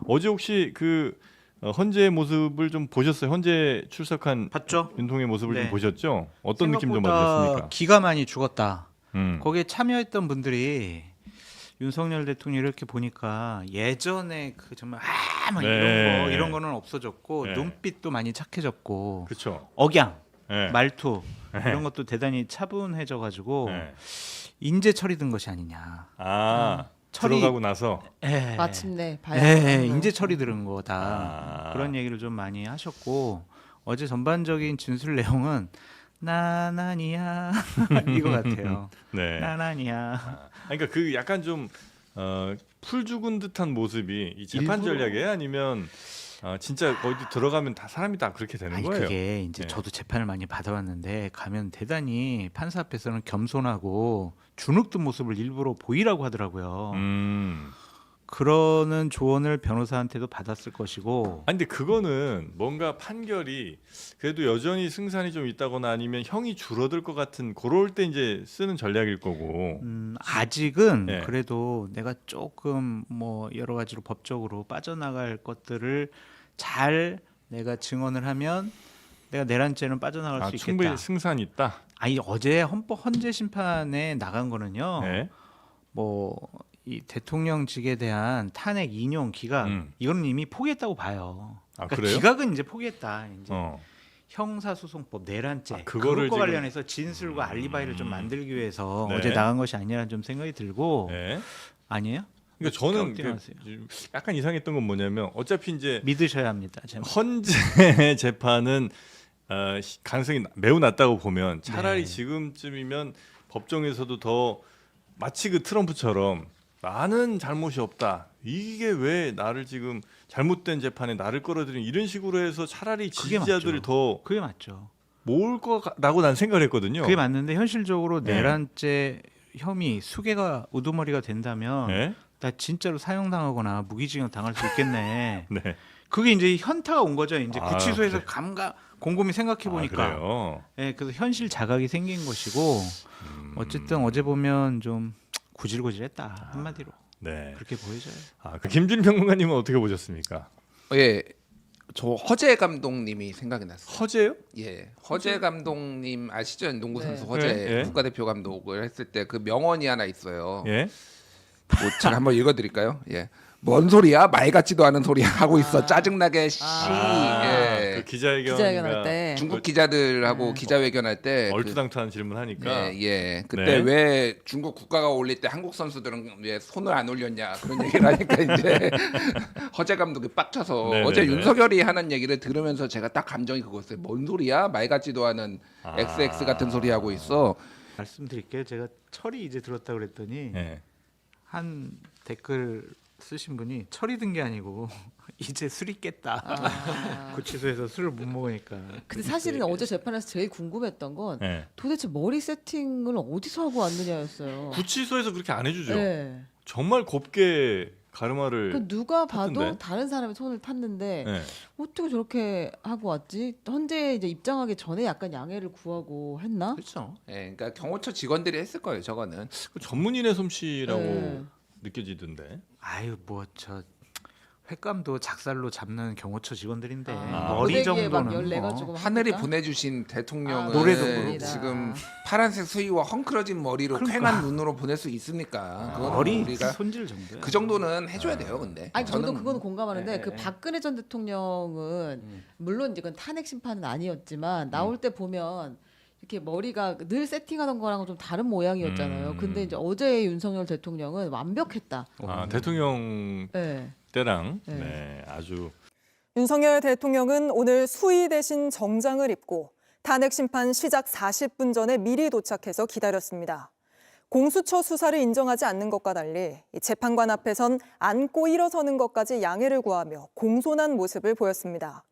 어제 혹시 그 헌재의 모습을 좀 보셨어요? 헌재 출석한 봤죠? 윤통의 모습을 네. 좀 보셨죠? 어떤 느낌 좀 생각보다 받으셨습니까? 기가 많이 죽었다. 음. 거기에 참여했던 분들이 윤석열 대통령 이렇게 보니까 예전에 그 정말 막 네. 이런 거는 없어졌고 네. 눈빛도 많이 착해졌고 그렇죠. 억양, 네. 말투 네. 이런 것도 대단히 차분해져가지고 네. 인재 처리된 것이 아니냐. 처리- 들어가고 나서 예. 마침내 봐야 예, 인재 처리 들은 거다. 아. 그런 얘기를 좀 많이 하셨고 어제 전반적인 진술 내용은 나나니야 이거 같아요. 네. 나나니야. 그러니까 그 약간 좀 풀 죽은 듯한 모습이 이 재판 일부러. 전략이에요? 아니면 진짜 어디 들어가면 다 사람이 다 그렇게 되는 아니 거예요? 그게 이제 네. 저도 재판을 많이 받아왔는데 가면 대단히 판사 앞에서는 겸손하고 주눅든 모습을 일부러 보이라고 하더라고요. 그러는 조언을 변호사한테도 받았을 것이고. 아니 근데 그거는 뭔가 판결이 그래도 여전히 승산이 좀 있다거나 아니면 형이 줄어들 것 같은 그럴 때 이제 쓰는 전략일 거고. 아직은 네. 그래도 내가 조금 뭐 여러 가지로 법적으로 빠져나갈 것들을 잘 내가 증언을 하면 내가 내란죄는 빠져나갈 수 있겠다. 충분히 승산이 있다. 아니 어제 헌재 심판에 나간 거는요. 네. 뭐 이 대통령직에 대한 탄핵 인용 기각 이거는 이미 포기했다고 봐요. 아, 그러니까 그래요? 기각은 이제 포기했다. 이제 어. 형사소송법 내란죄 그거를 그것과 지금- 관련해서 진술과 알리바이를 좀 만들기 위해서 네. 어제 나간 것이 아니라는 좀 생각이 들고. 네. 아니에요? 그러니까 저는 어떻게 생각하세요? 약간 이상했던 건 뭐냐면 어차피 이제 믿으셔야 합니다. 제발. 헌재 재판은 가능성이 매우 낮다고 보면 차라리 네. 지금쯤이면 법정에서도 더 마치 그 트럼프처럼 나는 잘못이 없다. 이게 왜 나를 지금 잘못된 재판에 나를 끌어들이는 이런 식으로 해서 차라리 그게 지지자들을 맞죠. 더 그게 맞죠. 모을 거라고 난 생각을 했거든요. 그게 맞는데 현실적으로 네. 내란죄 혐의 수개가 우두머리가 된다면 네. 나 진짜로 사형당하거나 무기징역 당할 수 있겠네. 네. 그게 이제 현타가 온 거죠. 이제 아, 구치소에서 그래. 곰곰이 생각해 보니까. 그래요. 예, 그래서 현실 자각이 생긴 것이고 어쨌든 어제 보면 좀 구질구질했다 한마디로 네. 그렇게 보여져요. 그 김준 평론가님은 어떻게 보셨습니까? 예, 저 허재 감독님이 생각이 났어요. 허재요? 예, 허재 감독님 아시죠? 농구 선수 허재 네, 예. 국가대표 감독을 했을 때 그 명언이 하나 있어요. 예. 뭐 제가 한번 읽어드릴까요? 예, 뭔 소리야? 말 같지도 않은 소리 하고 있어. 짜증나게 씨. 예. 그 기자회견 기자회견할 때 중국 기자들하고 기자회견할 때 얼토당토한 질문하니까 예, 그때 네. 왜 중국 국가가 올릴 때 한국 선수들은 왜 손을 안 올렸냐 그런 얘기를 하니까 이제 허재 감독이 빡쳐서 네네네. 어제 윤석열이 하는 얘기를 들으면서 제가 딱 감정이 그거였어요. 뭔 소리야? 말 같지도 않은 XX 같은 소리 하고 있어. 말씀드릴게요. 제가 철이 이제 들었다 그랬더니 예. 한 댓글 쓰신 분이 철이 든 게 아니고 이제 술이 깼다. 구치소에서 술을 못 먹으니까. 근데 사실은 어제 재판에서 제일 궁금했던 건 예. 도대체 머리 세팅을 어디서 하고 왔느냐였어요. 구치소에서 그렇게 안 해주죠. 네. 정말 곱게 가르마를. 그 누가 봐도 탔던데? 다른 사람의 손을 탔는데 예. 어떻게 저렇게 하고 왔지? 헌재에 이제 입장하기 전에 약간 양해를 구하고 했나? 그렇죠. 예, 그러니까 경호처 직원들이 했을 거예요. 저거는. 그 전문인의 솜씨라고 네. 느껴지던데. 아유 뭐 저 횟감도 작살로 잡는 경호처 직원들인데 아, 머리 고데기에 막 정도는 열내가지고 뭐. 막 하늘이 합니까? 보내주신 대통령을 노래도 부르고. 지금 파란색 수의와 헝클어진 머리로 그러니까. 퀭한 눈으로 보낼 수 있습니까? 그거는 머리 우리가 손질 정도야. 그 정도는 해줘야 돼요. 근데 아니 저도 그거는 공감하는데 네, 그 네. 박근혜 전 대통령은 물론 이제 그건 탄핵 심판은 아니었지만 나올 때 보면 이렇게 머리가 늘 세팅하던 거랑은 좀 다른 모양이었잖아요. 근데 이제 어제 윤석열 대통령은 완벽했다. 대통령 네. 때랑 네. 네, 아주 윤석열 대통령은 오늘 수의 대신 정장을 입고 탄핵 심판 시작 40분 전에 미리 도착해서 기다렸습니다. 공수처 수사를 인정하지 않는 것과 달리 재판관 앞에선 앉고 일어서는 것까지 양해를 구하며 공손한 모습을 보였습니다.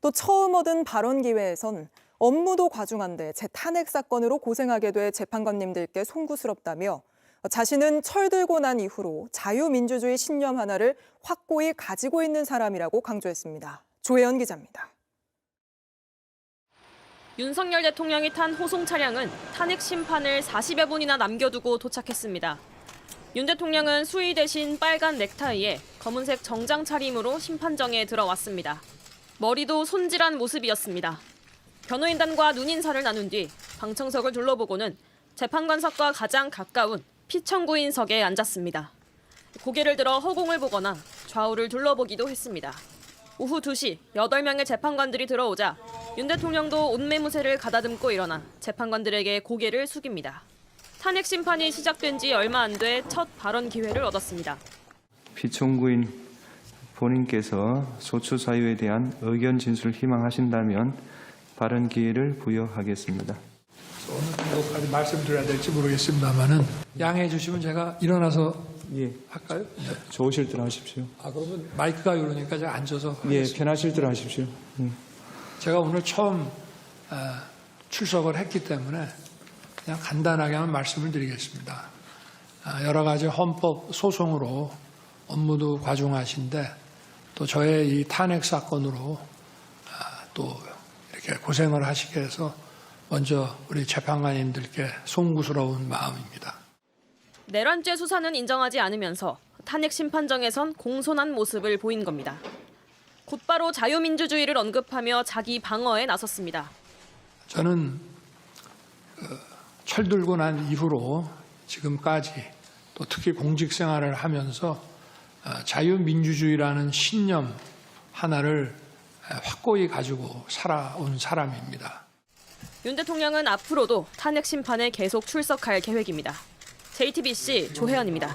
또 처음 얻은 발언 기회에선 업무도 과중한데 제 탄핵 사건으로 고생하게 돼 재판관님들께 송구스럽다며 자신은 철들고 난 이후로 자유민주주의 신념 하나를 확고히 가지고 있는 사람이라고 강조했습니다. 조혜연 기자입니다. 윤석열 대통령이 탄 호송 차량은 탄핵 심판을 40여 분이나 남겨두고 도착했습니다. 윤 대통령은 수의 대신 빨간 넥타이에 검은색 정장 차림으로 심판정에 들어왔습니다. 머리도 손질한 모습이었습니다. 변호인단과 눈인사를 나눈 뒤 방청석을 둘러보고는 재판관석과 가장 가까운 피청구인석에 앉았습니다. 고개를 들어 허공을 보거나 좌우를 둘러보기도 했습니다. 오후 2시 8명의 재판관들이 들어오자 윤 대통령도 옷매무새를 가다듬고 일어나 재판관들에게 고개를 숙입니다. 탄핵 심판이 시작된 지 얼마 안 돼 첫 발언 기회를 얻었습니다. 피청구인 본인께서 소추 사유에 대한 의견 진술을 희망하신다면 발언 기회를 부여하겠습니다. 어느 정도까지 말씀드려야 될지 모르겠습니다만은 양해해 주시면 제가 일어나서 예, 할까요? 좋으실 대로 하십시오. 그러면 마이크가 이러니까 제가 앉아서 예, 하겠습니다. 편하실 대로 하십시오. 제가 오늘 처음 출석을 했기 때문에 그냥 간단하게만 말씀을 드리겠습니다. 여러 가지 헌법 소송으로 업무도 과중하신데 또 저의 이 탄핵 사건으로 또 이렇게 고생을 하시게 해서 먼저 우리 재판관님들께 송구스러운 마음입니다. 내란죄 수사는 인정하지 않으면서 탄핵 심판정에선 공손한 모습을 보인 겁니다. 곧바로 자유민주주의를 언급하며 자기 방어에 나섰습니다. 저는 철들고 난 이후로 지금까지 또 특히 공직 생활을 하면서 자유민주주의라는 신념 하나를 확고히 가지고 살아온 사람입니다. 윤 대통령은 앞으로도 탄핵 심판에 계속 출석할 계획입니다. JTBC 조혜연입니다.